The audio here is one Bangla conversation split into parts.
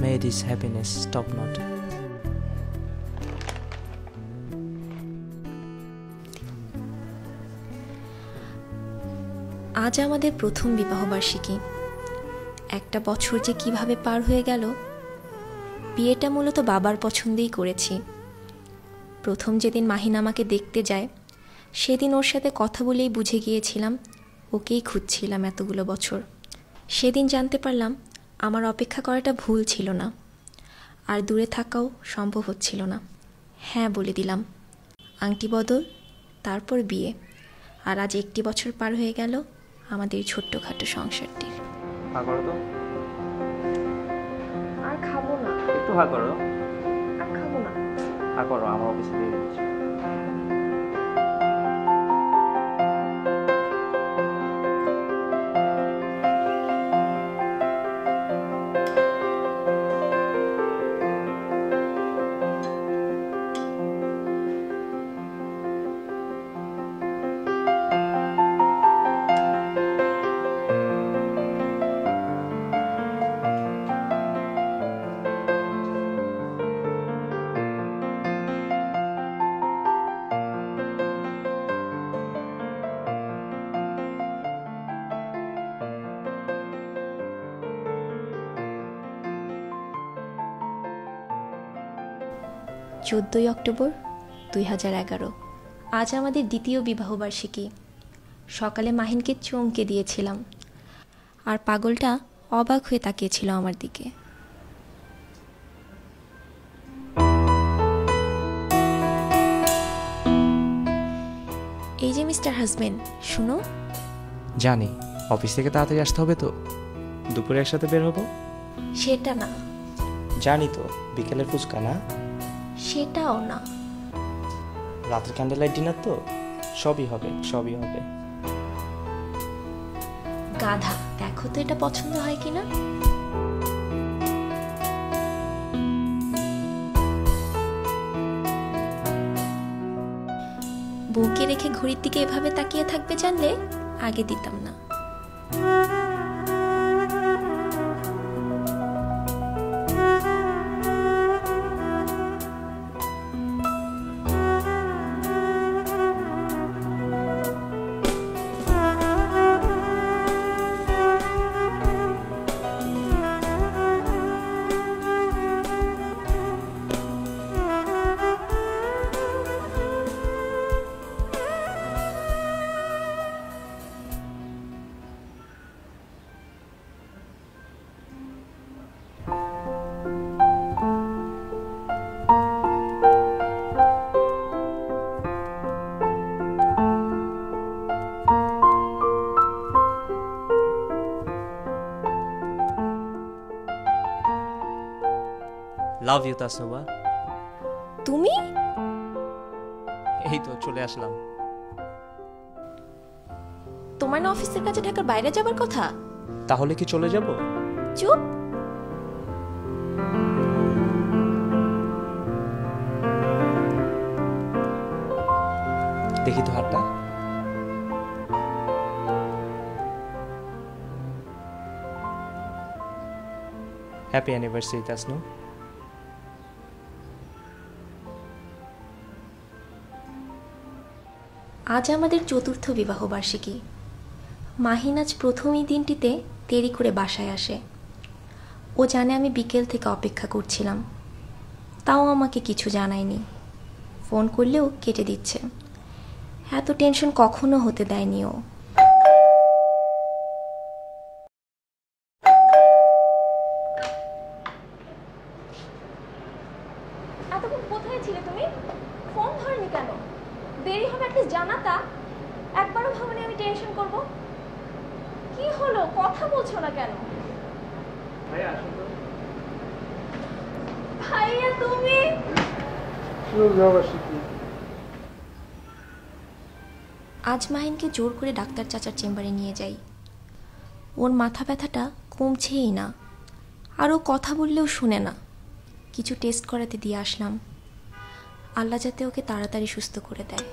May this happiness stop not. আজ আমাদের প্রথম বিবাহবার্ষিকী। একটা বছর যে কিভাবে পার হয়ে গেল। বিয়েটা মূলত বাবার পছন্দেই করেছি। প্রথম যেদিন মাহিন আমাকে দেখতে যায়, সেদিন ওর সাথে কথা বলেই বুঝে গিয়েছিলাম ওকেই খুঁজছিলাম এতগুলো বছর। সেদিন জানতে পারলাম আমার অপেক্ষা করাটা ভুল ছিল না, আর দূরে থাকাও সম্ভব হচ্ছিল না। হ্যাঁ বলে দিলাম। আংটি বদল, তারপর বিয়ে, আর আজ 1 বছর পার হয়ে গেল আমাদের ছোট্টখাটো সংসারটির। আর খাবো না। একটু হা করো। আর খাবো না। হা করো, আমার অফিসে দিয়ে দিচ্ছি। অক্টোবর 2011। আজ আমাদের দ্বিতীয় বিবাহবার্ষিকী। সকালে মাহিনকে চমকে দিয়েছিলাম, আর পাগলটা অবাক হয়ে তাকিয়েছিল আমার দিকে। এই যে মিস্টার হাজবেন্ড, শুনো। জানি, অফিস থেকে তাড়াতাড়ি আসতে হবে তো। দুপুরে একসাথে বের হবো। সেটা না। জানি তো, বিকেলের ফুচকা না। সেটাও না। রাতের ক্যান্ডেল লাইট ডিনার তো। সবই হবে, সবই হবে। গাধা, দেখো তো এটা পছন্দ হয় কিনা। বউকে রেখে ঘড়ির দিকে এভাবে তাকিয়ে থাকবে জানলে আগে দিতাম না। Love you Tasnuba. তুমি? এই তো চলে আসলাম। তোমার না অফিসের কাছে ঢাকার বাইরে যাবার কথা? তাহলে কি চলে যাব? চুপ। দেখি তো হাতটা। Happy anniversary Tasnu. আজ আমাদের 4র্থ বিবাহবার্ষিকী। মাহিন আজ প্রথমই দিনটিতে দেরি করে বাসায় আসে। ও জানে আমি বিকেল থেকে অপেক্ষা করছিলাম, তাও আমাকে কিছু জানায়নি। ফোন করলেও কেটে দিচ্ছে। এত টেনশন কখনো হতে দেয়নি ও। এতক্ষণ কোথায় ছিলে তুমি? ফোন ধরনি কেন? দেরি হবে একটা জানাতা। একবারও ভাবনি আমি টেনশন করব? কি হলো, কথা বলছো না কেন? ভাইয়া আসো তো। ভাইয়া তুমি? আজ মাহিনকে জোর করে ডাক্তার চাচার চেম্বারে নিয়ে যাই। ওর মাথা ব্যথাটা কমছেই না, আর ও কথা বললেও শুনে না। কিছু টেস্ট করাতে দিয়ে আসলাম, আল্লাহ যাতে ওকে তাড়াতাড়ি সুস্থ করে দেয়।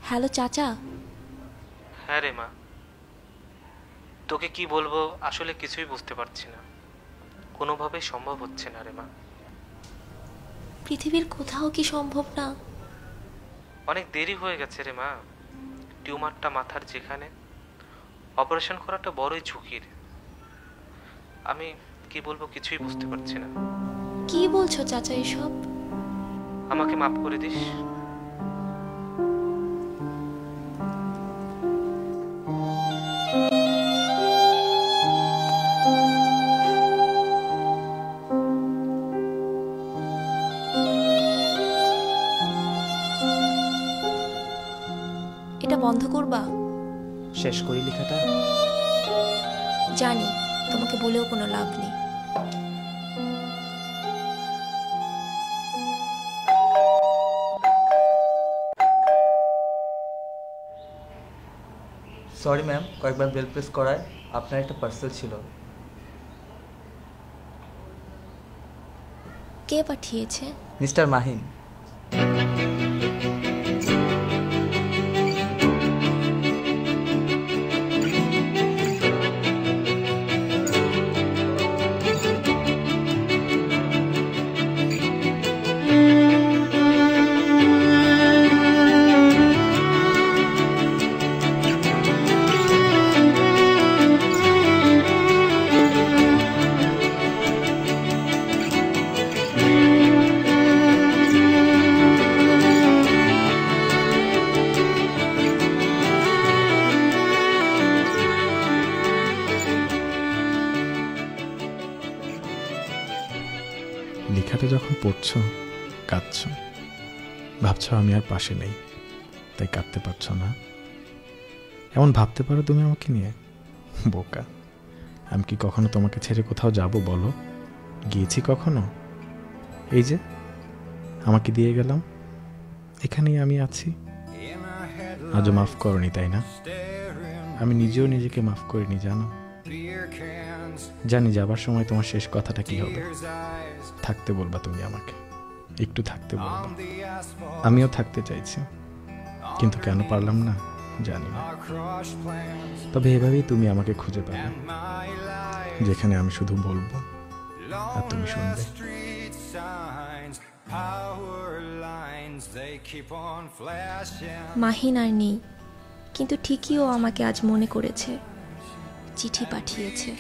হ্যালো চাচা। হ্যাঁ রে মা। তোকে কি বলবো আসলে কিছুই বুঝতে পারছি না, কোনোভাবেই সম্ভব হচ্ছে না রে মা। পৃথিবীর কোথাও কি সম্ভব না? অনেক দেরি হয়ে গেছে রে মা। টিউমারটা মাথার যেখানে, অপারেশন করাটা বড়ই ঝুঁকির। আমি কি বলবো কিছুই বুঝতে পারছি না। কি বলছো চাচা এসব? আমাকে মাফ করে দিস। এটা বন্ধ করবা? শেষ করি লেখাটা। জানি তোমাকে বলেও কোনো লাভ নেই। সরি ম্যাম, কয়েকবার বেল প্রেস করায়। আপনার একটা পার্সেল ছিল। কে পাঠিয়েছে? মিস্টার মাহিন। লেখাটা যখন পড়ছো কাঁদছ, ভাবছ আমি আর পাশে নেই তাই কাঁদতে পারছো না। এমন ভাবতে পারো তুমি আমাকে নিয়ে? বোকা, আমি কি কখনো তোমাকে ছেড়ে কোথাও যাব বলো? গিয়েছি কখনো? এই যে আমাকে দিয়ে গেলাম, এখানেই আমি আছি। আজও মাফ করনি তাই না? আমি নিজেও নিজেকে মাফ করিনি জানো। জানি যাবার সময় তোমার শেষ কথাটা কি হবে। থাকতে বলবা তুমি আমাকে, একটু থাকতে বলবা। আমিও থাকতে চাইছি, কিন্তু কেন পারলাম না জানি না। তবে এভাবেই তুমি আমাকে খুঁজে পাবে, যেখানে আমি শুধু বলবো আর তুমি শুনবে। মাহিন আর নেই, কিন্তু ঠিকই ও আমাকে আজ মনে করেছে, চিঠি পাঠিয়েছে।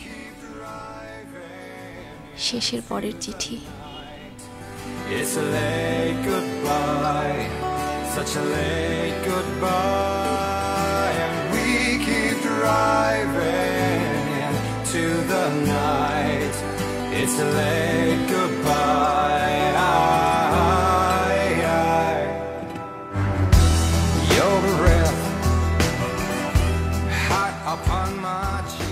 শেষের পরের চিঠি। It's a late goodbye, such a late goodbye, and we keep driving into the night. It's a late goodbye. Your breath hot upon my chest.